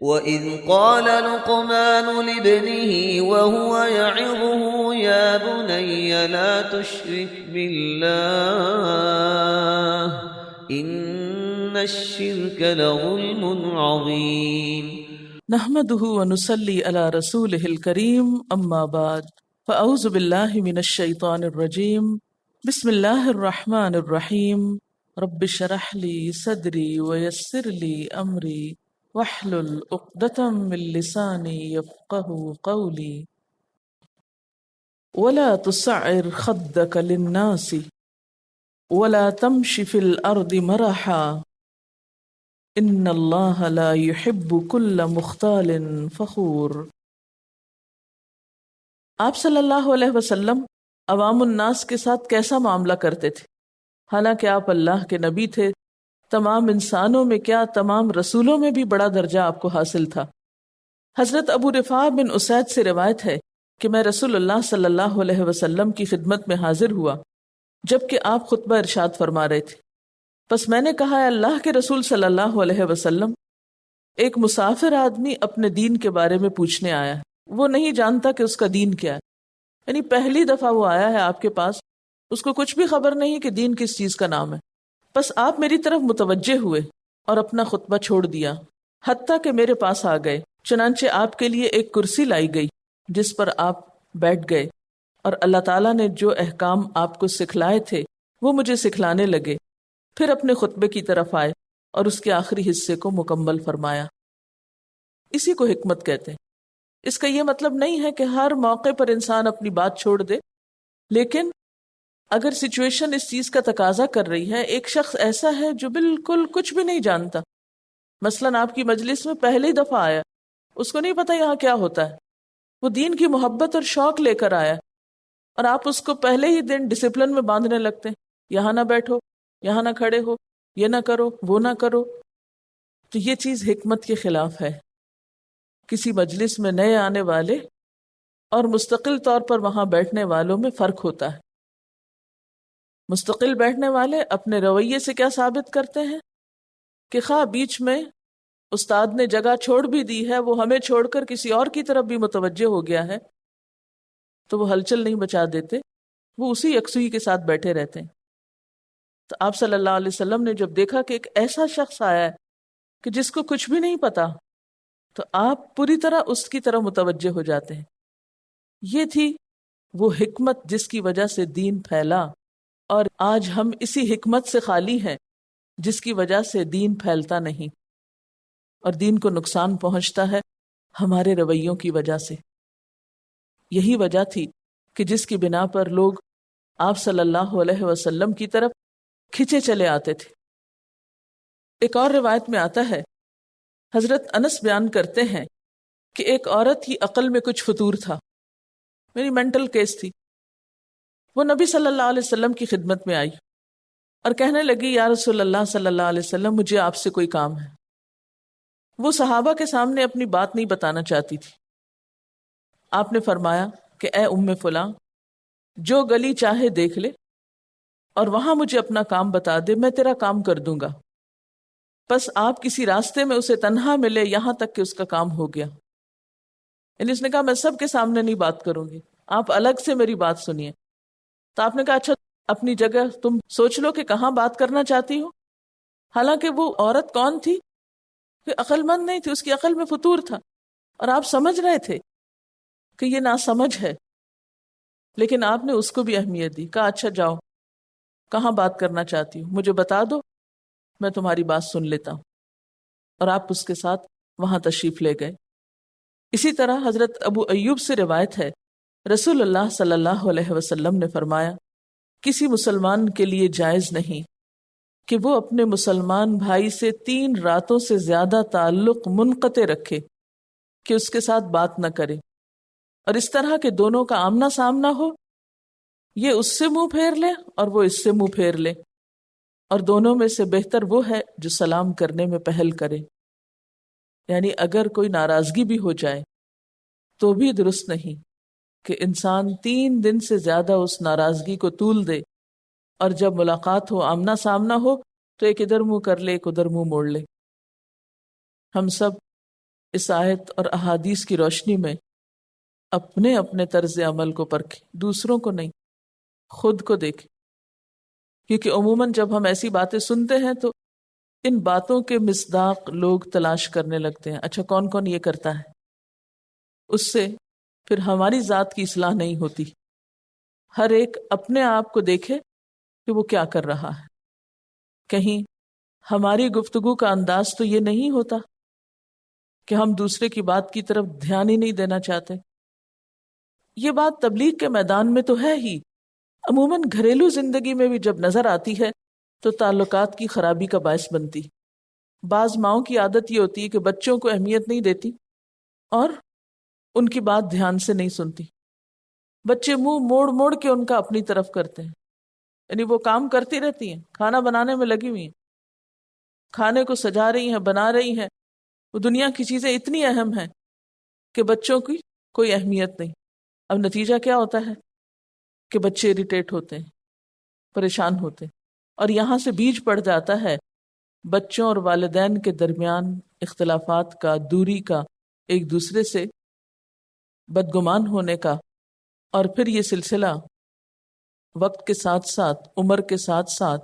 وَإِذْ قَالَ لُقْمَانُ لِابْنِهِ وَهُوَ يَعِظُهُ يَا بُنَيَّ لَا تُشْرِكْ بِاللَّهِ إِنَّ الشِّرْكَ لَظُلْمٌ عَظِيمٌ. نحمده ونصلي على رسوله الكريم اما بعد فاعوذ بالله من الشیطان الرجیم بسم اللہ الرحمن الرحیم رب اشرح لي صدری ويسر لي امری واحلل عقدۃ من لسانی یفقهوا قولی ولا تصعر خدك للناس ولا تمش في الارض مرحا ان اللہ لا يحب كل مختال فخور۔ آپ صلی اللہ علیہ وسلم عوام الناس کے ساتھ کیسا معاملہ کرتے تھے؟ حالانکہ آپ اللہ کے نبی تھے، تمام انسانوں میں کیا تمام رسولوں میں بھی بڑا درجہ آپ کو حاصل تھا۔ حضرت ابو رفاع بن اسید سے روایت ہے کہ میں رسول اللہ صلی اللہ علیہ وسلم کی خدمت میں حاضر ہوا جبکہ آپ خطبہ ارشاد فرما رہے تھے۔ پس میں نے کہا، اے اللہ کے رسول صلی اللہ علیہ وسلم، ایک مسافر آدمی اپنے دین کے بارے میں پوچھنے آیا ہے، وہ نہیں جانتا کہ اس کا دین کیا ہے، یعنی پہلی دفعہ وہ آیا ہے آپ کے پاس، اس کو کچھ بھی خبر نہیں کہ دین کس چیز کا نام ہے۔ پس آپ میری طرف متوجہ ہوئے اور اپنا خطبہ چھوڑ دیا، حتیٰ کہ میرے پاس آ گئے۔ چنانچہ آپ کے لیے ایک کرسی لائی گئی جس پر آپ بیٹھ گئے، اور اللہ تعالیٰ نے جو احکام آپ کو سکھلائے تھے وہ مجھے سکھلانے لگے۔ پھر اپنے خطبے کی طرف آئے اور اس کے آخری حصے کو مکمل فرمایا۔ اسی کو حکمت کہتے ہیں۔ اس کا یہ مطلب نہیں ہے کہ ہر موقع پر انسان اپنی بات چھوڑ دے، لیکن اگر سچویشن اس چیز کا تقاضا کر رہی ہے، ایک شخص ایسا ہے جو بالکل کچھ بھی نہیں جانتا، مثلاً آپ کی مجلس میں پہلی دفعہ آیا، اس کو نہیں پتا یہاں کیا ہوتا ہے، وہ دین کی محبت اور شوق لے کر آیا، اور آپ اس کو پہلے ہی دن ڈسپلن میں باندھنے لگتے ہیں، یہاں نہ بیٹھو، یہاں نہ کھڑے ہو، یہ نہ کرو، وہ نہ کرو، تو یہ چیز حکمت کے خلاف ہے۔ کسی مجلس میں نئے آنے والے اور مستقل طور پر وہاں بیٹھنے والوں میں فرق ہوتا ہے۔ مستقل بیٹھنے والے اپنے رویے سے کیا ثابت کرتے ہیں کہ خواہ بیچ میں استاد نے جگہ چھوڑ بھی دی ہے، وہ ہمیں چھوڑ کر کسی اور کی طرف بھی متوجہ ہو گیا ہے، تو وہ ہلچل نہیں بچا دیتے، وہ اسی یکسوئی کے ساتھ بیٹھے رہتے ہیں۔ تو آپ صلی اللہ علیہ وسلم نے جب دیکھا کہ ایک ایسا شخص آیا ہے کہ جس کو کچھ بھی نہیں پتا، تو آپ پوری طرح اس کی طرف متوجہ ہو جاتے ہیں۔ یہ تھی وہ حکمت جس کی وجہ سے دین پھیلا، اور آج ہم اسی حکمت سے خالی ہیں جس کی وجہ سے دین پھیلتا نہیں، اور دین کو نقصان پہنچتا ہے ہمارے رویوں کی وجہ سے۔ یہی وجہ تھی کہ جس کی بنا پر لوگ آپ صلی اللہ علیہ وسلم کی طرف کھچے چلے آتے تھے۔ ایک اور روایت میں آتا ہے، حضرت انس بیان کرتے ہیں کہ ایک عورت کی عقل میں کچھ فطور تھا، میری مینٹل کیس تھی۔ وہ نبی صلی اللہ علیہ وسلم کی خدمت میں آئی اور کہنے لگی، یا رسول اللہ صلی اللہ علیہ وسلم، مجھے آپ سے کوئی کام ہے۔ وہ صحابہ کے سامنے اپنی بات نہیں بتانا چاہتی تھی۔ آپ نے فرمایا کہ اے ام فلاں، جو گلی چاہے دیکھ لے اور وہاں مجھے اپنا کام بتا دے، میں تیرا کام کر دوں گا۔ بس آپ کسی راستے میں اسے تنہا ملے یہاں تک کہ اس کا کام ہو گیا۔ یعنی اس نے کہا، میں سب کے سامنے نہیں بات کروں گی، آپ الگ سے میری بات سنیے۔ تو آپ نے کہا، اچھا اپنی جگہ تم سوچ لو کہ کہاں بات کرنا چاہتی ہو۔ حالانکہ وہ عورت کون تھی؟ کہ عقل مند نہیں تھی، اس کی عقل میں فطور تھا، اور آپ سمجھ رہے تھے کہ یہ ناسمجھ ہے، لیکن آپ نے اس کو بھی اہمیت دی۔ کہا، اچھا جاؤ، کہاں بات کرنا چاہتی ہوں مجھے بتا دو، میں تمہاری بات سن لیتا ہوں۔ اور آپ اس کے ساتھ وہاں تشریف لے گئے۔ اسی طرح حضرت ابو ایوب سے روایت ہے، رسول اللہ صلی اللہ علیہ وسلم نے فرمایا، کسی مسلمان کے لیے جائز نہیں کہ وہ اپنے مسلمان بھائی سے 3 راتوں سے زیادہ تعلق منقطع رکھے، کہ اس کے ساتھ بات نہ کرے، اور اس طرح کہ دونوں کا آمنا سامنا ہو، یہ اس سے منہ پھیر لے اور وہ اس سے منہ پھیر لے، اور دونوں میں سے بہتر وہ ہے جو سلام کرنے میں پہل کرے۔ یعنی اگر کوئی ناراضگی بھی ہو جائے تو بھی درست نہیں کہ انسان 3 دن سے زیادہ اس ناراضگی کو طول دے، اور جب ملاقات ہو، آمنا سامنا ہو، تو ایک ادھر منہ کر لے، ایک ادھر منہ موڑ لے۔ ہم سب اس آیت اور احادیث کی روشنی میں اپنے اپنے طرز عمل کو پرکھیں، دوسروں کو نہیں، خود کو دیکھیں. کیونکہ عموماً جب ہم ایسی باتیں سنتے ہیں تو ان باتوں کے مصداق لوگ تلاش کرنے لگتے ہیں. اچھا کون کون یہ کرتا ہے؟ اس سے پھر ہماری ذات کی اصلاح نہیں ہوتی. ہر ایک اپنے آپ کو دیکھے کہ وہ کیا کر رہا ہے. کہیں ہماری گفتگو کا انداز تو یہ نہیں ہوتا کہ ہم دوسرے کی بات کی طرف دھیان ہی نہیں دینا چاہتے. یہ بات تبلیغ کے میدان میں تو ہے ہی، عموماً گھریلو زندگی میں بھی جب نظر آتی ہے تو تعلقات کی خرابی کا باعث بنتی. بعض ماؤں کی عادت یہ ہوتی ہے کہ بچوں کو اہمیت نہیں دیتی اور ان کی بات دھیان سے نہیں سنتی. بچے منہ موڑ موڑ کے ان کا اپنی طرف کرتے ہیں، یعنی وہ کام کرتی رہتی ہیں، کھانا بنانے میں لگی ہوئی ہیں، کھانے کو سجا رہی ہیں، بنا رہی ہیں، وہ دنیا کی چیزیں اتنی اہم ہیں کہ بچوں کی کوئی اہمیت نہیں. اب نتیجہ کیا ہوتا ہے کہ بچے اریٹیٹ ہوتے ہیں، پریشان ہوتے ہیں، اور یہاں سے بیج پڑ جاتا ہے بچوں اور والدین کے درمیان اختلافات کا، دوری کا، ایک دوسرے سے بدگمان ہونے کا. اور پھر یہ سلسلہ وقت کے ساتھ ساتھ، عمر کے ساتھ ساتھ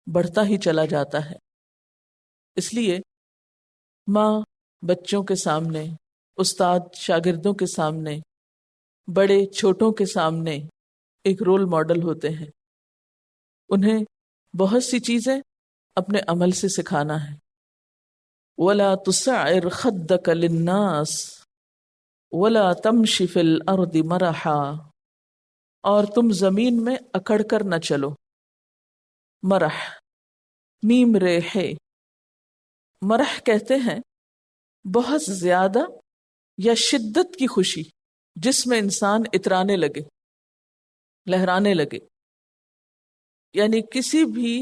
بڑھتا ہی چلا جاتا ہے. اس لیے ماں بچوں کے سامنے، استاد شاگردوں کے سامنے، بڑے چھوٹوں کے سامنے ایک رول ماڈل ہوتے ہیں. انہیں بہت سی چیزیں اپنے عمل سے سکھانا ہے. وَلَا تُسَعِّرْ خَدَّكَ لِلنَّاسِ وَلَا تَمْشِ فِي الْأَرْضِ مَرَحًا، اور تم زمین میں اکڑ کر نہ چلو. مرح، میم ریح، مرح کہتے ہیں بہت زیادہ یا شدت کی خوشی جس میں انسان اترانے لگے، لہرانے لگے. یعنی کسی بھی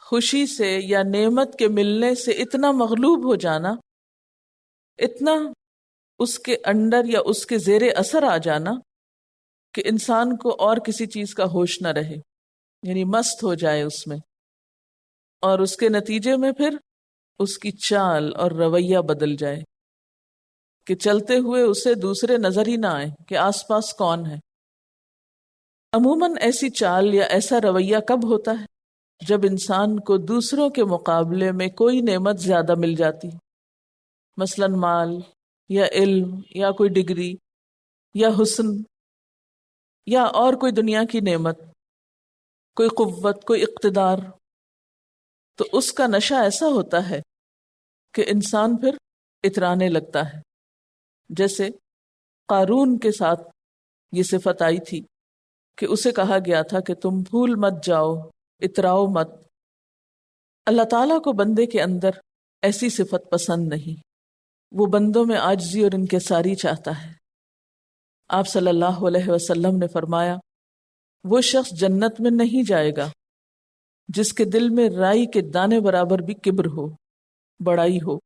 خوشی سے یا نعمت کے ملنے سے اتنا مغلوب ہو جانا، اتنا اس کے انڈر یا اس کے زیر اثر آ جانا کہ انسان کو اور کسی چیز کا ہوش نہ رہے، یعنی مست ہو جائے اس میں، اور اس کے نتیجے میں پھر اس کی چال اور رویہ بدل جائے کہ چلتے ہوئے اسے دوسرے نظر ہی نہ آئے کہ آس پاس کون ہے. عموماً ایسی چال یا ایسا رویہ کب ہوتا ہے؟ جب انسان کو دوسروں کے مقابلے میں کوئی نعمت زیادہ مل جاتی، مثلاً مال یا علم یا کوئی ڈگری یا حسن یا اور کوئی دنیا کی نعمت، کوئی قوت، کوئی اقتدار. تو اس کا نشہ ایسا ہوتا ہے کہ انسان پھر اترانے لگتا ہے. جیسے قارون کے ساتھ یہ صفت آئی تھی کہ اسے کہا گیا تھا کہ تم بھول مت جاؤ، اتراؤ مت. اللہ تعالیٰ کو بندے کے اندر ایسی صفت پسند نہیں، وہ بندوں میں عاجزی اور انکساری چاہتا ہے. آپ صلی اللہ علیہ وسلم نے فرمایا وہ شخص جنت میں نہیں جائے گا جس کے دل میں رائی کے دانے برابر بھی کبر ہو، بڑائی ہو.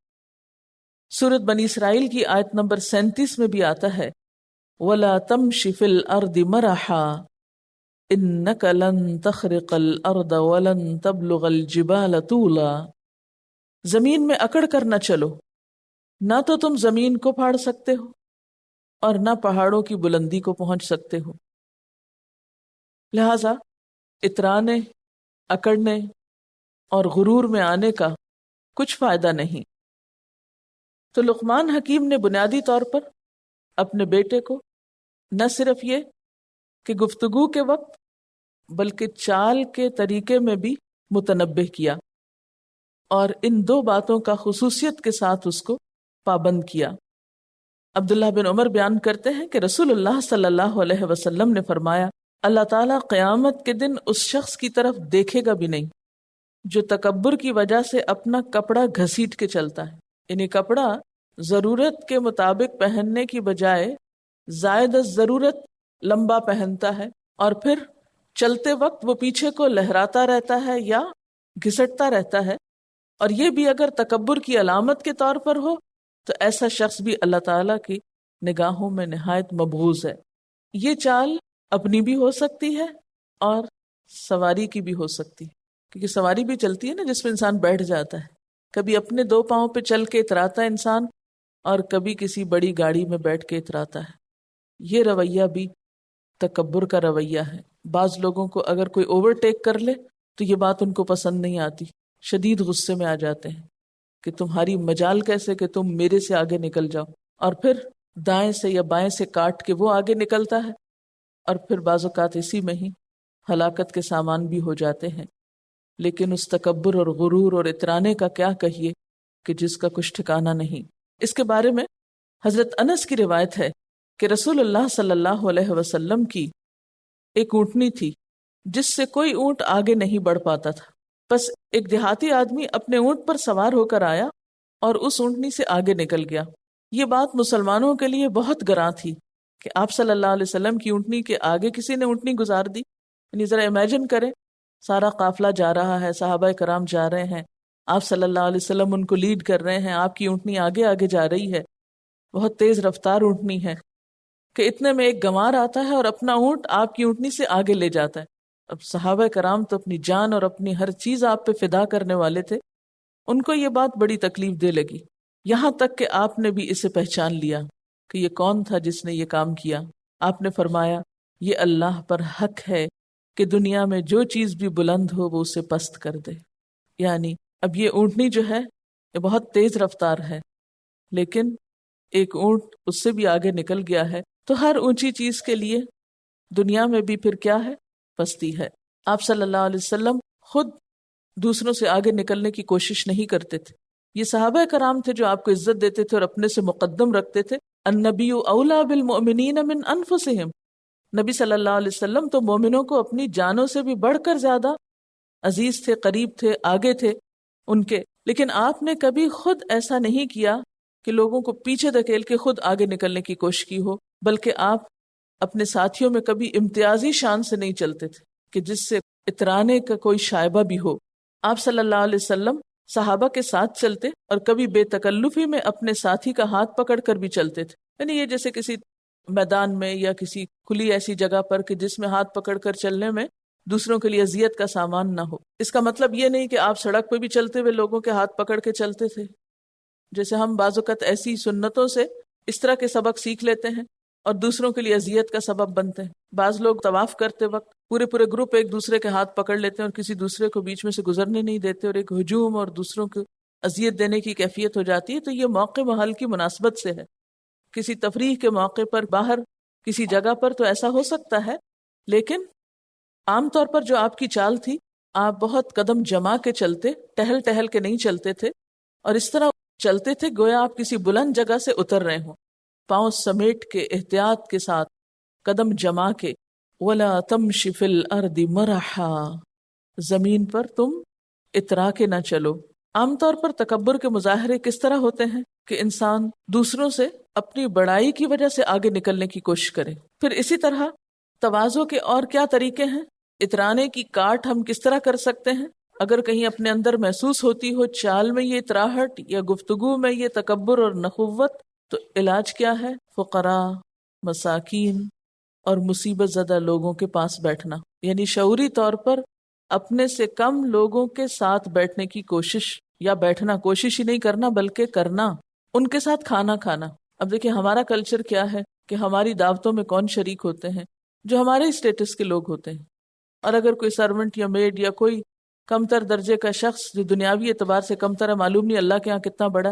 سورۃ بنی اسرائیل کی آیت نمبر 37 میں بھی آتا ہے وَلَا تَمْشِ فِي الْأَرْضِ مَرَحًا إِنَّكَ لَن تَخْرِقَ الْأَرْضَ وَلَن تَبْلُغَ الْجِبَالَ طُولًا. زمین میں اکڑ کر نہ چلو، نہ تو تم زمین کو پھاڑ سکتے ہو اور نہ پہاڑوں کی بلندی کو پہنچ سکتے ہو. لہذا اترانے، اکڑنے اور غرور میں آنے کا کچھ فائدہ نہیں. تو لقمان حکیم نے بنیادی طور پر اپنے بیٹے کو نہ صرف یہ کہ گفتگو کے وقت بلکہ چال کے طریقے میں بھی متنبہ کیا، اور ان دو باتوں کا خصوصیت کے ساتھ اس کو پابند کیا. عبداللہ بن عمر بیان کرتے ہیں کہ رسول اللہ صلی اللہ علیہ وسلم نے فرمایا اللہ تعالیٰ قیامت کے دن اس شخص کی طرف دیکھے گا بھی نہیں جو تکبر کی وجہ سے اپنا کپڑا گھسیٹ کے چلتا ہے. یعنی کپڑا ضرورت کے مطابق پہننے کی بجائے زائد از ضرورت لمبا پہنتا ہے، اور پھر چلتے وقت وہ پیچھے کو لہراتا رہتا ہے یا گھسٹتا رہتا ہے. اور یہ بھی اگر تکبر کی علامت کے طور پر ہو تو ایسا شخص بھی اللہ تعالیٰ کی نگاہوں میں نہایت مبغوض ہے. یہ چال اپنی بھی ہو سکتی ہے اور سواری کی بھی ہو سکتی ہے، کیونکہ سواری بھی چلتی ہے نا جس میں انسان بیٹھ جاتا ہے. کبھی اپنے دو پاؤں پہ چل کے اتراتا ہے انسان، اور کبھی کسی بڑی گاڑی میں بیٹھ کے اتراتا ہے. یہ رویہ بھی تکبر کا رویہ ہے. بعض لوگوں کو اگر کوئی اوورٹیک کر لے تو یہ بات ان کو پسند نہیں آتی، شدید غصے میں آ جاتے ہیں کہ تمہاری مجال کیسے کہ تم میرے سے آگے نکل جاؤ، اور پھر دائیں سے یا بائیں سے کاٹ کے وہ آگے نکلتا ہے، اور پھر بعض اوقات اسی میں ہی ہلاکت کے سامان بھی ہو جاتے ہیں. لیکن اس تکبر اور غرور اور اترانے کا کیا کہیے کہ جس کا کچھ ٹھکانہ نہیں. اس کے بارے میں حضرت انس کی روایت ہے کہ رسول اللہ صلی اللہ علیہ وسلم کی ایک اونٹنی تھی جس سے کوئی اونٹ آگے نہیں بڑھ پاتا تھا. بس ایک دیہاتی آدمی اپنے اونٹ پر سوار ہو کر آیا اور اس اونٹنی سے آگے نکل گیا. یہ بات مسلمانوں کے لیے بہت گراں تھی کہ آپ صلی اللہ علیہ وسلم کی اونٹنی کے آگے کسی نے اونٹنی گزار دی. یعنی ذرا امیجن کریں، سارا قافلہ جا رہا ہے، صحابہ کرام جا رہے ہیں، آپ صلی اللہ علیہ وسلم ان کو لیڈ کر رہے ہیں، آپ کی اونٹنی آگے آگے جا رہی ہے، بہت تیز رفتار اونٹنی ہے، کہ اتنے میں ایک گنوار آتا ہے اور اپنا اونٹ آپ کی اونٹنی سے آگے لے جاتا ہے. اب صحابہ کرام تو اپنی جان اور اپنی ہر چیز آپ پہ فدا کرنے والے تھے، ان کو یہ بات بڑی تکلیف دے لگی، یہاں تک کہ آپ نے بھی اسے پہچان لیا کہ یہ کون تھا جس نے یہ کام کیا. آپ نے فرمایا یہ اللہ پر حق ہے کہ دنیا میں جو چیز بھی بلند ہو وہ اسے پست کر دے. یعنی اب یہ اونٹنی جو ہے یہ بہت تیز رفتار ہے، لیکن ایک اونٹ اس سے بھی آگے نکل گیا ہے. تو ہر اونچی چیز کے لیے دنیا میں بھی پھر کیا ہے؟ پستی ہے. آپ صلی اللہ علیہ وسلم خود دوسروں سے آگے نکلنے کی کوشش نہیں کرتے تھے. یہ صحابہ کرام تھے جو آپ کو عزت دیتے تھے اور اپنے سے مقدم رکھتے تھے. النبی اولا بالمؤمنین من انفسہم، نبی صلی اللہ علیہ وسلم تو مومنوں کو اپنی جانوں سے بھی بڑھ کر زیادہ عزیز تھے، قریب تھے، آگے تھے ان کے. لیکن آپ نے کبھی خود ایسا نہیں کیا کہ لوگوں کو پیچھے دھکیل کے خود آگے نکلنے کی کوشش کی ہو، بلکہ آپ اپنے ساتھیوں میں کبھی امتیازی شان سے نہیں چلتے تھے کہ جس سے اترانے کا کوئی شائبہ بھی ہو. آپ صلی اللہ علیہ وسلم صحابہ کے ساتھ چلتے اور کبھی بے تکلفی میں اپنے ساتھی کا ہاتھ پکڑ کر بھی چلتے تھے. یعنی یہ جیسے کسی میدان میں یا کسی کھلی ایسی جگہ پر کہ جس میں ہاتھ پکڑ کر چلنے میں دوسروں کے لیے اذیت کا سامان نہ ہو. اس کا مطلب یہ نہیں کہ آپ سڑک پہ بھی چلتے ہوئے لوگوں کے ہاتھ پکڑ کے چلتے تھے. جیسے ہم بعض اوقات ایسی سنتوں سے اس طرح کے سبق سیکھ لیتے ہیں اور دوسروں کے لیے اذیت کا سبب بنتے ہیں. بعض لوگ طواف کرتے وقت پورے گروپ ایک دوسرے کے ہاتھ پکڑ لیتے ہیں اور کسی دوسرے کو بیچ میں سے گزرنے نہیں دیتے اور ایک ہجوم اور دوسروں کو اذیت دینے کی کیفیت ہو جاتی ہے. تو یہ موقع محل کی مناسبت سے ہے. کسی تفریح کے موقع پر باہر کسی جگہ پر تو ایسا ہو سکتا ہے، لیکن عام طور پر جو آپ کی چال تھی، آپ بہت قدم جما کے چلتے، ٹہل ٹہل کے نہیں چلتے تھے، اور اس طرح چلتے تھے گویا آپ کسی بلند جگہ سے اتر رہے ہوں، پاؤں سمیٹ کے احتیاط کے ساتھ قدم جما کے. وَلَا تَمْشِ فِي الْأَرْضِ مَرَحًا، زمین پر تم اترا کے نہ چلو. عام طور پر تکبر کے مظاہرے کس طرح ہوتے ہیں کہ انسان دوسروں سے اپنی بڑائی کی وجہ سے آگے نکلنے کی کوشش کرے. پھر اسی طرح تواضع کے اور کیا طریقے ہیں؟ اترانے کی کاٹ ہم کس طرح کر سکتے ہیں؟ اگر کہیں اپنے اندر محسوس ہوتی ہو چال میں یہ اتراہٹ یا گفتگو میں یہ تکبر اور نخوت، تو علاج کیا ہے؟ فقراء، مساکین اور مصیبت زدہ لوگوں کے پاس بیٹھنا. یعنی شعوری طور پر اپنے سے کم لوگوں کے ساتھ بیٹھنے کی کوشش، یا بیٹھنا، کوشش ہی نہیں کرنا بلکہ کرنا، ان کے ساتھ کھانا کھانا. اب دیکھیں ہمارا کلچر کیا ہے کہ ہماری دعوتوں میں کون شریک ہوتے ہیں؟ جو ہمارے اسٹیٹس کے لوگ ہوتے ہیں. اور اگر کوئی سرونٹ یا میڈ یا کوئی کمتر درجے کا شخص جو دنیاوی اعتبار سے کمتر ہے، معلوم نہیں اللہ کے ہاں کتنا بڑا،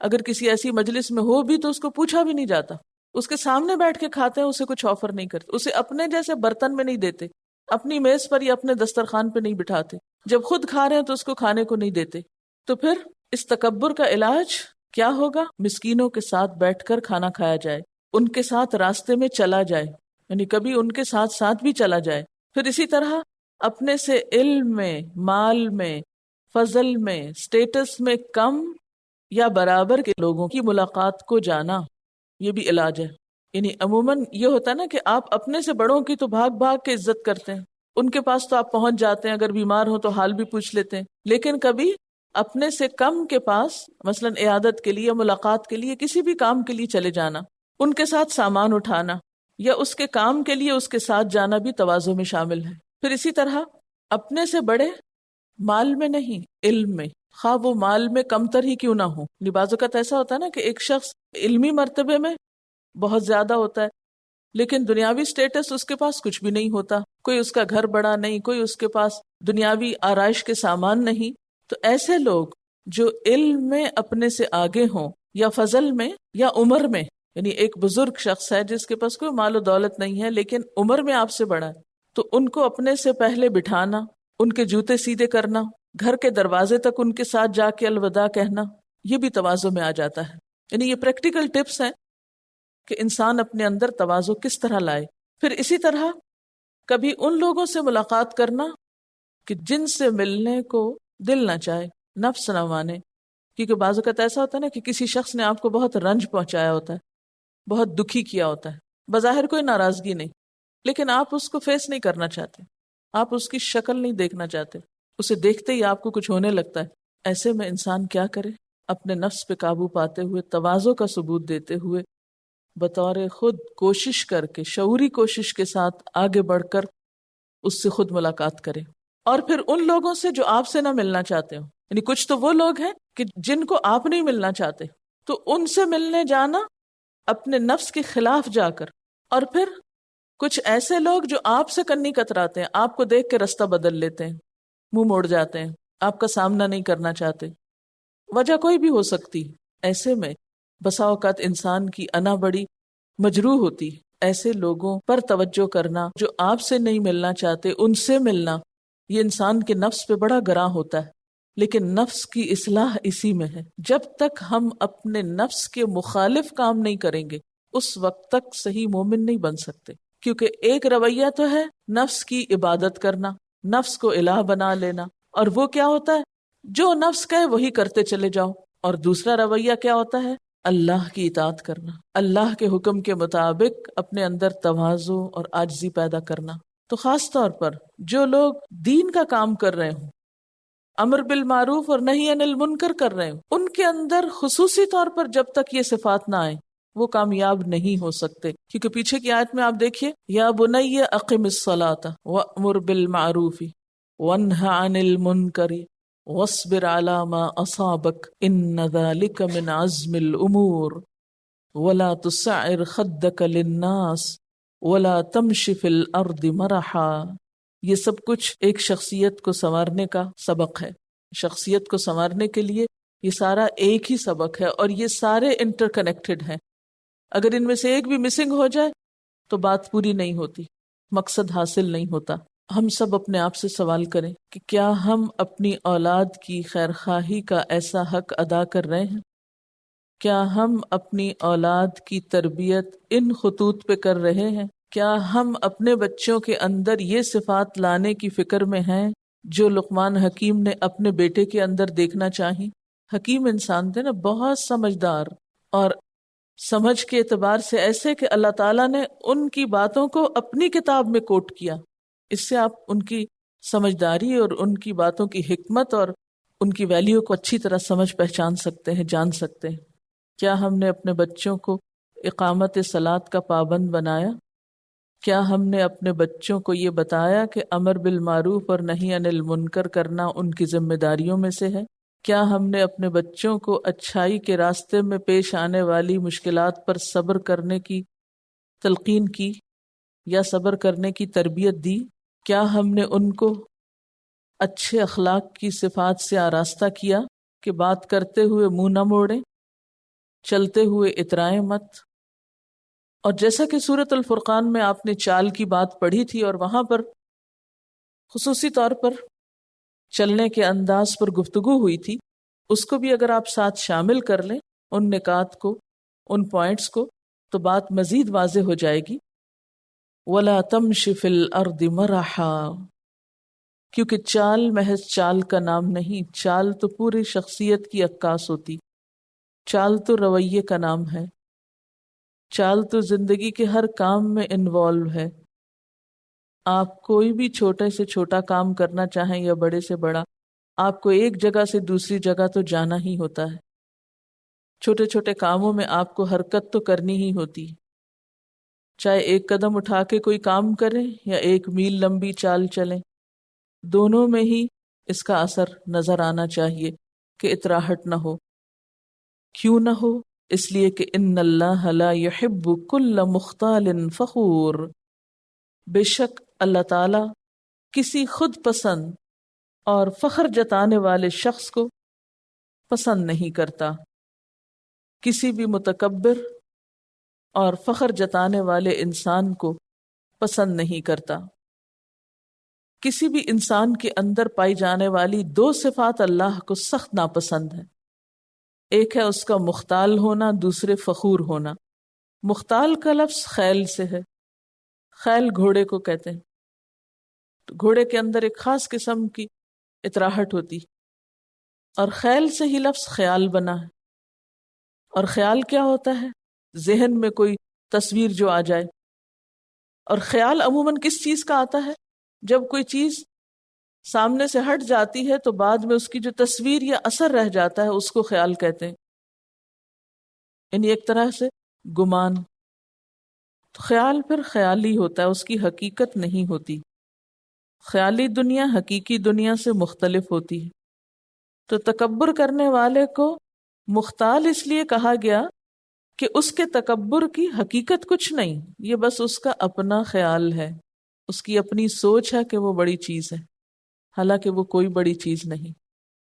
اگر کسی ایسی مجلس میں ہو بھی تو اس کو پوچھا بھی نہیں جاتا. اس کے سامنے بیٹھ کے کھاتے ہیں، اسے کچھ آفر نہیں کرتے، اسے اپنے جیسے برتن میں نہیں دیتے، اپنی میز پر یا اپنے دسترخوان پہ نہیں بٹھاتے. جب خود کھا رہے ہیں تو اس کو کھانے کو نہیں دیتے. تو پھر اس تکبر کا علاج کیا ہوگا؟ مسکینوں کے ساتھ بیٹھ کر کھانا کھایا جائے، ان کے ساتھ راستے میں چلا جائے، یعنی کبھی ان کے ساتھ ساتھ بھی چلا جائے. پھر اسی طرح اپنے سے علم میں، مال میں، فضل میں، سٹیٹس میں کم یا برابر کے لوگوں کی ملاقات کو جانا، یہ بھی علاج ہے. یعنی عموماً یہ ہوتا ہے نا کہ آپ اپنے سے بڑوں کی تو بھاگ بھاگ کے عزت کرتے ہیں، ان کے پاس تو آپ پہنچ جاتے ہیں، اگر بیمار ہو تو حال بھی پوچھ لیتے ہیں. لیکن کبھی اپنے سے کم کے پاس مثلاً عیادت کے لیے، ملاقات کے لیے، کسی بھی کام کے لیے چلے جانا، ان کے ساتھ سامان اٹھانا یا اس کے کام کے لیے اس کے ساتھ جانا بھی تواضع میں شامل ہے. پھر اسی طرح اپنے سے بڑے مال میں نہیں، علم میں. خواہ وہ مال میں کم تر ہی کیوں نہ ہو. بعض اوقات ایسا ہوتا ہے نا کہ ایک شخص علمی مرتبے میں بہت زیادہ ہوتا ہے لیکن دنیاوی سٹیٹس اس کے پاس کچھ بھی نہیں ہوتا، کوئی اس کا گھر بڑا نہیں، کوئی اس کے پاس دنیاوی آرائش کے سامان نہیں. تو ایسے لوگ جو علم میں اپنے سے آگے ہوں یا فضل میں یا عمر میں، یعنی ایک بزرگ شخص ہے جس کے پاس کوئی مال و دولت نہیں ہے لیکن عمر میں آپ سے بڑا ہے، تو ان کو اپنے سے پہلے بٹھانا، ان کے جوتے سیدھے کرنا، گھر کے دروازے تک ان کے ساتھ جا کے الوداع کہنا، یہ بھی تواضع میں آ جاتا ہے. یعنی یہ پریکٹیکل ٹپس ہیں کہ انسان اپنے اندر تواضع کس طرح لائے. پھر اسی طرح کبھی ان لوگوں سے ملاقات کرنا کہ جن سے ملنے کو دل نہ چاہے، نفس نہ مانے. کیونکہ بعض اوقات ایسا ہوتا ہے نا کہ کسی شخص نے آپ کو بہت رنج پہنچایا ہوتا ہے، بہت دکھی کیا ہوتا ہے، بظاہر کوئی ناراضگی نہیں لیکن آپ اس کو فیس نہیں کرنا چاہتے، آپ اس کی شکل نہیں دیکھنا چاہتے، اسے دیکھتے ہی آپ کو کچھ ہونے لگتا ہے. ایسے میں انسان کیا کرے؟ اپنے نفس پہ قابو پاتے ہوئے، تواضع کا ثبوت دیتے ہوئے، بطور خود کوشش کر کے، شعوری کوشش کے ساتھ آگے بڑھ کر اس سے خود ملاقات کرے. اور پھر ان لوگوں سے جو آپ سے نہ ملنا چاہتے ہو، یعنی کچھ تو وہ لوگ ہیں کہ جن کو آپ نہیں ملنا چاہتے، تو ان سے ملنے جانا اپنے نفس کے خلاف جا کر. اور پھر کچھ ایسے لوگ جو آپ سے کنی کتراتے ہیں، آپ کو دیکھ کے رستہ بدل لیتے ہیں، منہ موڑ جاتے ہیں، آپ کا سامنا نہیں کرنا چاہتے، وجہ کوئی بھی ہو سکتی. ایسے میں بسا اوقات انسان کی انا بڑی مجروح ہوتی. ایسے لوگوں پر توجہ کرنا جو آپ سے نہیں ملنا چاہتے، ان سے ملنا، یہ انسان کے نفس پہ بڑا گراں ہوتا ہے. لیکن نفس کی اصلاح اسی میں ہے. جب تک ہم اپنے نفس کے مخالف کام نہیں کریں گے اس وقت تک صحیح مومن نہیں بن سکتے. کیونکہ ایک رویہ تو ہے نفس کی عبادت کرنا، نفس کو الہ بنا لینا، اور وہ کیا ہوتا ہے؟ جو نفس کہے وہی کرتے چلے جاؤ. اور دوسرا رویہ کیا ہوتا ہے؟ اللہ کی اطاعت کرنا، اللہ کے حکم کے مطابق اپنے اندر تواضع اور عاجزی پیدا کرنا. تو خاص طور پر جو لوگ دین کا کام کر رہے ہوں، امر بالمعروف اور نہی عن المنکر کر رہے ہوں، ان کے اندر خصوصی طور پر جب تک یہ صفات نہ آئیں وہ کامیاب نہیں ہو سکتے. کیونکہ پیچھے کی آیت میں آپ دیکھیے، یا بنی اقم الصلاۃ وامر بالمعروف وانہ عن المنکر واصبر علی ما اصابک ان ذلک من عزم الامور ولا تسعر خدک للناس ولا تمش فی الارض مرحا. یہ سب کچھ ایک شخصیت کو سنوارنے کا سبق ہے. شخصیت کو سنوارنے کے لیے یہ سارا ایک ہی سبق ہے اور یہ سارے انٹر کنیکٹڈ ہیں. اگر ان میں سے ایک بھی مسنگ ہو جائے تو بات پوری نہیں ہوتی، مقصد حاصل نہیں ہوتا. ہم سب اپنے آپ سے سوال کریں کہ کیا ہم اپنی اولاد کی خیرخواہی کا ایسا حق ادا کر رہے ہیں؟ کیا ہم اپنی اولاد کی تربیت ان خطوط پہ کر رہے ہیں؟ کیا ہم اپنے بچوں کے اندر یہ صفات لانے کی فکر میں ہیں جو لقمان حکیم نے اپنے بیٹے کے اندر دیکھنا چاہی؟ حکیم انسان تھے نا، بہت سمجھدار، اور سمجھ کے اعتبار سے ایسے کہ اللہ تعالیٰ نے ان کی باتوں کو اپنی کتاب میں کوٹ کیا. اس سے آپ ان کی سمجھداری اور ان کی باتوں کی حکمت اور ان کی ویلیو کو اچھی طرح سمجھ پہچان سکتے ہیں، جان سکتے ہیں. کیا ہم نے اپنے بچوں کو اقامت صلاۃ کا پابند بنایا؟ کیا ہم نے اپنے بچوں کو یہ بتایا کہ امر بالمعروف اور نہی عن المنکر کرنا ان کی ذمہ داریوں میں سے ہے؟ کیا ہم نے اپنے بچوں کو اچھائی کے راستے میں پیش آنے والی مشکلات پر صبر کرنے کی تلقین کی یا صبر کرنے کی تربیت دی؟ کیا ہم نے ان کو اچھے اخلاق کی صفات سے آراستہ کیا کہ بات کرتے ہوئے منہ نہ موڑیں، چلتے ہوئے اترائیں مت؟ اور جیسا کہ سورۃ الفرقان میں آپ نے چال کی بات پڑھی تھی اور وہاں پر خصوصی طور پر چلنے کے انداز پر گفتگو ہوئی تھی، اس کو بھی اگر آپ ساتھ شامل کر لیں، ان نکات کو، ان پوائنٹس کو، تو بات مزید واضح ہو جائے گی. وَلَا تَمْشِ فِي الْأَرْضِ مَرَحًا، کیونکہ چال محض چال کا نام نہیں، چال تو پوری شخصیت کی عکاس ہوتی، چال تو رویے کا نام ہے، چال تو زندگی کے ہر کام میں انوالو ہے. آپ کوئی بھی چھوٹے سے چھوٹا کام کرنا چاہیں یا بڑے سے بڑا، آپ کو ایک جگہ سے دوسری جگہ تو جانا ہی ہوتا ہے. چھوٹے چھوٹے کاموں میں آپ کو حرکت تو کرنی ہی ہوتی، چاہے ایک قدم اٹھا کے کوئی کام کریں یا ایک میل لمبی چال چلیں، دونوں میں ہی اس کا اثر نظر آنا چاہیے. کہ اطراحٹ نہ ہو. کیوں نہ ہو؟ اس لیے کہ ان اللہ لا يحب کل مختال فخور، بے شک اللہ تعالی کسی خود پسند اور فخر جتانے والے شخص کو پسند نہیں کرتا. کسی بھی متکبر اور فخر جتانے والے انسان کو پسند نہیں کرتا. کسی بھی انسان کے اندر پائی جانے والی دو صفات اللہ کو سخت ناپسند ہے. ایک ہے اس کا مختال ہونا، دوسرے فخور ہونا. مختال کا لفظ خیل سے ہے. خیل گھوڑے کو کہتے ہیں. تو گھوڑے کے اندر ایک خاص قسم کی اطراحٹ ہوتی، اور خیل سے ہی لفظ خیال بنا ہے. اور خیال کیا ہوتا ہے؟ ذہن میں کوئی تصویر جو آ جائے. اور خیال عموماً کس چیز کا آتا ہے؟ جب کوئی چیز سامنے سے ہٹ جاتی ہے تو بعد میں اس کی جو تصویر یا اثر رہ جاتا ہے اس کو خیال کہتے ہیں. یعنی ایک طرح سے گمان. تو خیال پھر خیالی ہوتا ہے، اس کی حقیقت نہیں ہوتی. خیالی دنیا حقیقی دنیا سے مختلف ہوتی ہے. تو تکبر کرنے والے کو مختال اس لیے کہا گیا کہ اس کے تکبر کی حقیقت کچھ نہیں، یہ بس اس کا اپنا خیال ہے، اس کی اپنی سوچ ہے کہ وہ بڑی چیز ہے، حالانکہ وہ کوئی بڑی چیز نہیں.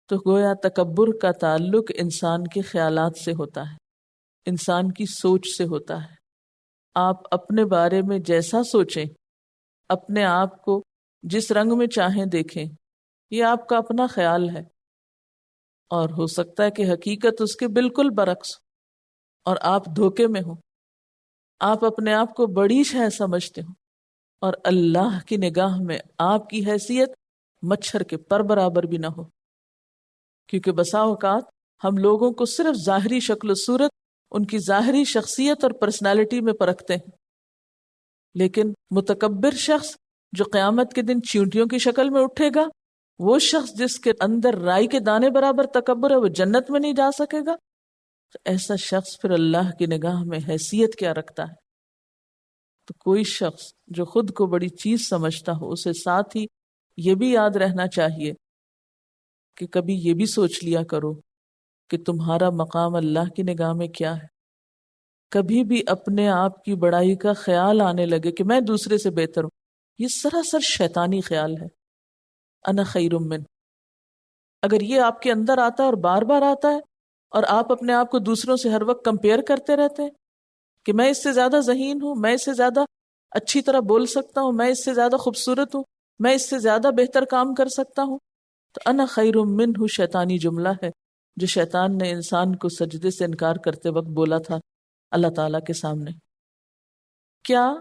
تو گویا تکبر کا تعلق انسان کے خیالات سے ہوتا ہے، انسان کی سوچ سے ہوتا ہے. آپ اپنے بارے میں جیسا سوچیں، اپنے آپ کو جس رنگ میں چاہیں دیکھیں، یہ آپ کا اپنا خیال ہے. اور ہو سکتا ہے کہ حقیقت اس کے بالکل برعکس ہو اور آپ دھوکے میں ہوں. آپ اپنے آپ کو بڑی شے سمجھتے ہو اور اللہ کی نگاہ میں آپ کی حیثیت مچھر کے پر برابر بھی نہ ہو. کیونکہ بسا اوقات ہم لوگوں کو صرف ظاہری شکل و صورت، ان کی ظاہری شخصیت اور پرسنالٹی میں پرکھتے ہیں. لیکن متکبر شخص جو قیامت کے دن چیونٹیوں کی شکل میں اٹھے گا، وہ شخص جس کے اندر رائی کے دانے برابر تکبر ہے، وہ جنت میں نہیں جا سکے گا. تو ایسا شخص پھر اللہ کی نگاہ میں حیثیت کیا رکھتا ہے؟ تو کوئی شخص جو خود کو بڑی چیز سمجھتا ہو، اسے ساتھ ہی یہ بھی یاد رہنا چاہیے کہ کبھی یہ بھی سوچ لیا کرو کہ تمہارا مقام اللہ کی نگاہ میں کیا ہے. کبھی بھی اپنے آپ کی بڑائی کا خیال آنے لگے کہ میں دوسرے سے بہتر ہوں، یہ سراسر شیطانی خیال ہے. انا خیر من. اگر یہ آپ کے اندر آتا ہے اور بار بار آتا ہے اور آپ اپنے آپ کو دوسروں سے ہر وقت کمپیئر کرتے رہتے ہیں کہ میں اس سے زیادہ ذہین ہوں، میں اس سے زیادہ اچھی طرح بول سکتا ہوں، میں اس سے زیادہ خوبصورت ہوں، میں اس سے زیادہ بہتر کام کر سکتا ہوں، تو انا خیر منہ شیطانی جملہ ہے جو شیطان نے انسان کو سجدے سے انکار کرتے وقت بولا تھا اللہ تعالیٰ کے سامنے. کیا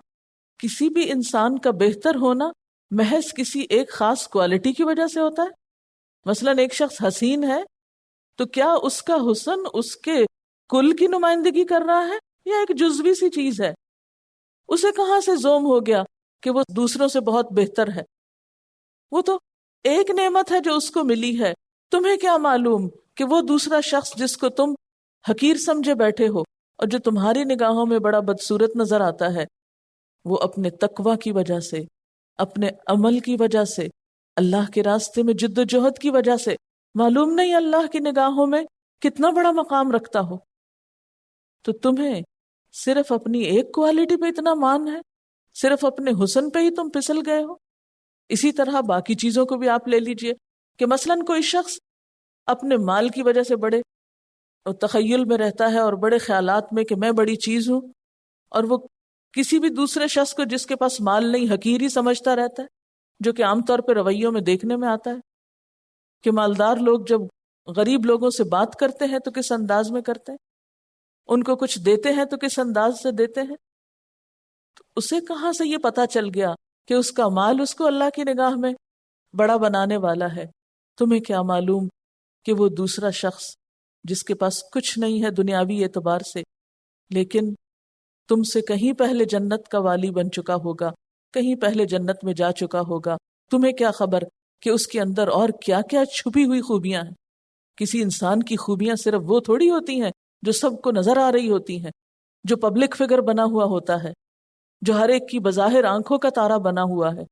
کسی بھی انسان کا بہتر ہونا محض کسی ایک خاص کوالٹی کی وجہ سے ہوتا ہے؟ مثلا ایک شخص حسین ہے تو کیا اس کا حسن اس کے کل کی نمائندگی کر رہا ہے یا ایک جزوی سی چیز ہے؟ اسے کہاں سے زوم ہو گیا کہ وہ دوسروں سے بہت بہتر ہے؟ وہ تو ایک نعمت ہے جو اس کو ملی ہے. تمہیں کیا معلوم کہ وہ دوسرا شخص جس کو تم حقیر سمجھے بیٹھے ہو اور جو تمہاری نگاہوں میں بڑا بدصورت نظر آتا ہے، وہ اپنے تقوی کی وجہ سے، اپنے عمل کی وجہ سے، اللہ کے راستے میں جد و جہد کی وجہ سے، معلوم نہیں اللہ کی نگاہوں میں کتنا بڑا مقام رکھتا ہو. تو تمہیں صرف اپنی ایک کوالٹی پہ اتنا مان ہے، صرف اپنے حسن پہ ہی تم پھسل گئے ہو. اسی طرح باقی چیزوں کو بھی آپ لے لیجئے کہ مثلاً کوئی شخص اپنے مال کی وجہ سے بڑے تخیل میں رہتا ہے اور بڑے خیالات میں کہ میں بڑی چیز ہوں، اور وہ کسی بھی دوسرے شخص کو جس کے پاس مال نہیں حقیر ہی سمجھتا رہتا ہے، جو کہ عام طور پہ رویوں میں دیکھنے میں آتا ہے کہ مالدار لوگ جب غریب لوگوں سے بات کرتے ہیں تو کس انداز میں کرتے ہیں، ان کو کچھ دیتے ہیں تو کس انداز سے دیتے ہیں. تو اسے کہاں سے یہ پتا چل گیا کہ اس کا مال اس کو اللہ کی نگاہ میں بڑا بنانے والا ہے؟ تمہیں کیا معلوم کہ وہ دوسرا شخص جس کے پاس کچھ نہیں ہے دنیاوی اعتبار سے، لیکن تم سے کہیں پہلے جنت کا والی بن چکا ہوگا، کہیں پہلے جنت میں جا چکا ہوگا. تمہیں کیا خبر کہ اس کے اندر اور کیا کیا چھپی ہوئی خوبیاں ہیں. کسی انسان کی خوبیاں صرف وہ تھوڑی ہوتی ہیں جو سب کو نظر آ رہی ہوتی ہیں، جو پبلک فگر بنا ہوا ہوتا ہے، جو ہر ایک کی بظاہر آنکھوں کا تارا بنا ہوا ہے.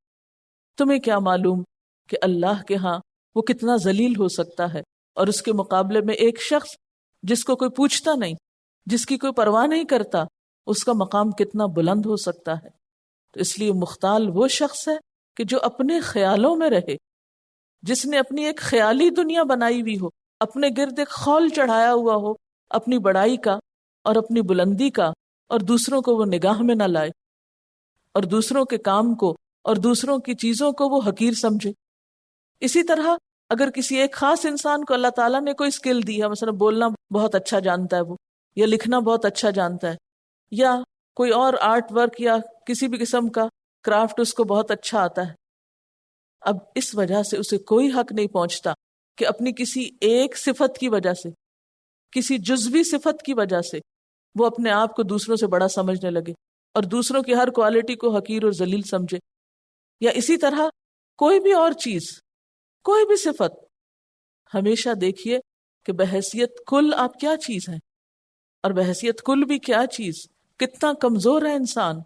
تمہیں کیا معلوم کہ اللہ کے ہاں وہ کتنا ذلیل ہو سکتا ہے اور اس کے مقابلے میں ایک شخص جس کو کوئی پوچھتا نہیں، جس کی کوئی پرواہ نہیں کرتا، اس کا مقام کتنا بلند ہو سکتا ہے۔ تو اس لیے مختال وہ شخص ہے کہ جو اپنے خیالوں میں رہے، جس نے اپنی ایک خیالی دنیا بنائی ہوئی ہو، اپنے گرد ایک خول چڑھایا ہوا ہو اپنی بڑائی کا اور اپنی بلندی کا، اور دوسروں کو وہ نگاہ میں نہ لائے، اور دوسروں کے کام کو اور دوسروں کی چیزوں کو وہ حقیر سمجھے۔ اسی طرح اگر کسی ایک خاص انسان کو اللہ تعالیٰ نے کوئی اسکل دی ہے، مثلا بولنا بہت اچھا جانتا ہے وہ، یا لکھنا بہت اچھا جانتا ہے، یا کوئی اور آرٹ ورک یا کسی بھی قسم کا کرافٹ اس کو بہت اچھا آتا ہے، اب اس وجہ سے اسے کوئی حق نہیں پہنچتا کہ اپنی کسی ایک صفت کی وجہ سے، کسی جزوی صفت کی وجہ سے وہ اپنے آپ کو دوسروں سے بڑا سمجھنے لگے اور دوسروں کی ہر کوالٹی کو حقیر اور ذلیل سمجھے۔ یا اسی طرح کوئی بھی اور چیز، کوئی بھی صفت، ہمیشہ دیکھیے کہ بحیثیت کل آپ کیا چیز ہیں، اور بحیثیت کل بھی کیا چیز، کتنا کمزور ہے انسان۔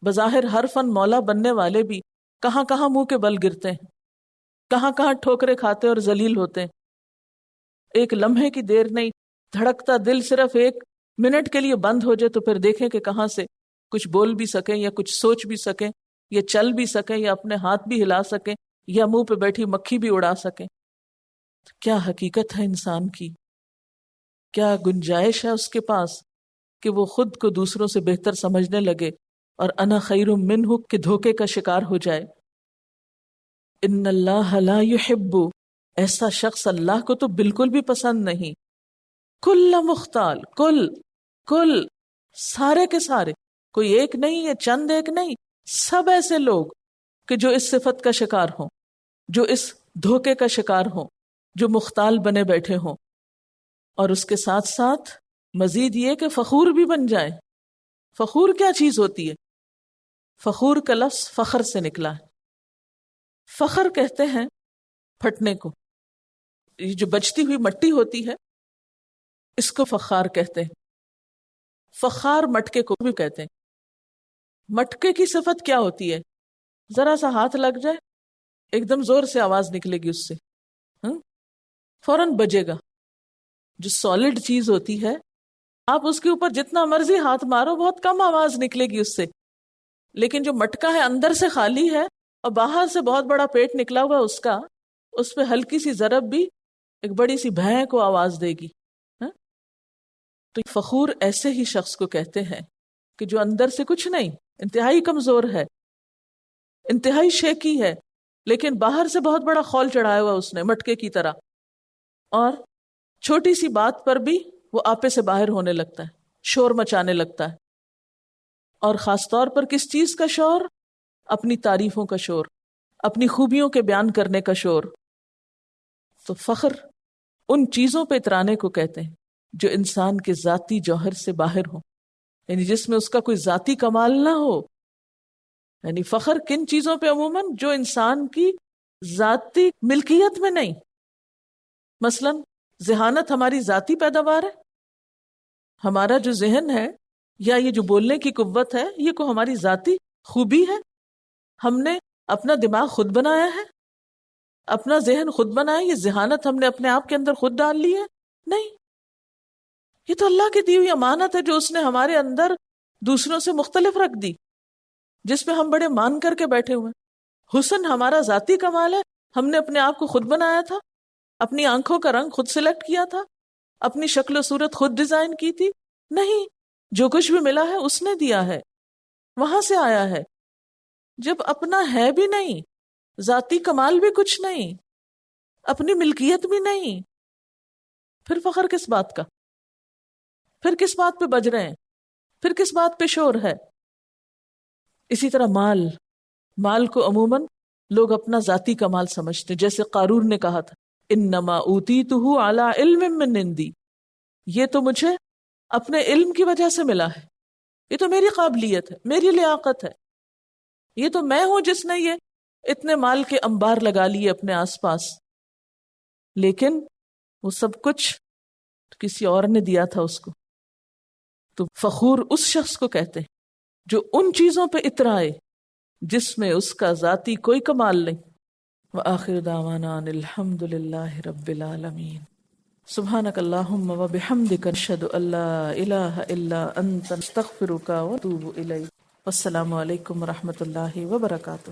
بظاہر ہر فن مولا بننے والے بھی کہاں کہاں منہ کے بل گرتے ہیں، کہاں کہاں ٹھوکرے کھاتے اور ذلیل ہوتے ہیں۔ ایک لمحے کی دیر نہیں، دھڑکتا دل صرف ایک منٹ کے لیے بند ہو جائے تو پھر دیکھیں کہ کہاں سے کچھ بول بھی سکیں یا کچھ سوچ بھی سکیں یا چل بھی سکیں یا اپنے ہاتھ بھی ہلا سکیں یا منہ پہ بیٹھی مکھی بھی اڑا سکیں۔ کیا حقیقت ہے انسان کی، کیا گنجائش ہے اس کے پاس کہ وہ خود کو دوسروں سے بہتر سمجھنے لگے اور انا خیر منہ کے دھوکے کا شکار ہو جائے۔ ان اللہ لا یحب، ایسا شخص اللہ کو تو بالکل بھی پسند نہیں۔ کل مختال، کل سارے کے سارے، کوئی ایک نہیں ہے، چند ایک نہیں، سب ایسے لوگ کہ جو اس صفت کا شکار ہوں، جو اس دھوکے کا شکار ہوں، جو مختال بنے بیٹھے ہوں، اور اس کے ساتھ ساتھ مزید یہ کہ فخور بھی بن جائیں۔ فخور کیا چیز ہوتی ہے؟ فخور کا لفظ فخر سے نکلا ہے۔ فخر کہتے ہیں پھٹنے کو، یہ جو بچتی ہوئی مٹی ہوتی ہے اس کو فخار کہتے ہیں۔ فخار مٹکے کو بھی کہتے ہیں۔ مٹکے کی صفت کیا ہوتی ہے؟ ذرا سا ہاتھ لگ جائے ایک دم زور سے آواز نکلے گی اس سے، فوراً بجے گا۔ جو سالڈ چیز ہوتی ہے آپ اس کے اوپر جتنا مرضی ہاتھ مارو بہت کم آواز نکلے گی اس سے، لیکن جو مٹکا ہے اندر سے خالی ہے اور باہر سے بہت بڑا پیٹ نکلا ہوا اس کا، اس پہ ہلکی سی ضرب بھی ایک بڑی سی بھیں کو آواز دے گی۔ تو فخور ایسے ہی شخص کو کہتے ہیں کہ جو اندر سے کچھ نہیں، انتہائی کمزور ہے، انتہائی شیکی ہے، لیکن باہر سے بہت بڑا خول چڑھایا ہوا اس نے مٹکے کی طرح، اور چھوٹی سی بات پر بھی وہ آپے سے باہر ہونے لگتا ہے، شور مچانے لگتا ہے۔ اور خاص طور پر کس چیز کا شور؟ اپنی تعریفوں کا شور، اپنی خوبیوں کے بیان کرنے کا شور۔ تو فخر ان چیزوں پہ اترانے کو کہتے ہیں جو انسان کے ذاتی جوہر سے باہر ہو، یعنی جس میں اس کا کوئی ذاتی کمال نہ ہو۔ یعنی فخر کن چیزوں پہ؟ عموماً جو انسان کی ذاتی ملکیت میں نہیں۔ مثلا ذہانت ہماری ذاتی پیداوار ہے، ہمارا جو ذہن ہے یا یہ جو بولنے کی قوت ہے یہ کوئی ہماری ذاتی خوبی ہے؟ ہم نے اپنا دماغ خود بنایا ہے، اپنا ذہن خود بنایا، یہ ذہانت ہم نے اپنے آپ کے اندر خود ڈال لی ہے؟ نہیں، یہ تو اللہ کی دی ہوئی امانت ہے جو اس نے ہمارے اندر دوسروں سے مختلف رکھ دی، جس پہ ہم بڑے مان کر کے بیٹھے ہوئے۔ حسن ہمارا ذاتی کمال ہے، ہم نے اپنے آپ کو خود بنایا تھا، اپنی آنکھوں کا رنگ خود سلیکٹ کیا تھا، اپنی شکل و صورت خود ڈیزائن کی تھی؟ نہیں، جو کچھ بھی ملا ہے اس نے دیا ہے، وہاں سے آیا ہے۔ جب اپنا ہے بھی نہیں، ذاتی کمال بھی کچھ نہیں، اپنی ملکیت بھی نہیں، پھر فخر کس بات کا؟ پھر کس بات پہ بج رہے ہیں؟ پھر کس بات پہ شور ہے؟ اسی طرح مال کو عموماً لوگ اپنا ذاتی کمال سمجھتے، جیسے قارون نے کہا تھا انما اوتیتہ علی علم من عندی، یہ تو مجھے اپنے علم کی وجہ سے ملا ہے، یہ تو میری قابلیت ہے، میری لیاقت ہے، یہ تو میں ہوں جس نے یہ اتنے مال کے انبار لگا لیے اپنے آس پاس۔ لیکن وہ سب کچھ کسی اور نے دیا تھا اس کو۔ تو فخور اس شخص کو کہتے ہیں جو ان چیزوں پہ اترائے جس میں اس کا ذاتی کوئی کمال نہیں، وآخر دعوانا ان الحمد للہ رب العالمین. سبحانک اللہم وبحمدک نشہد ان لا الہ الا انت نستغفرک ونتوب الیک. والسلام علیکم ورحمۃ اللہ وبرکاتہ.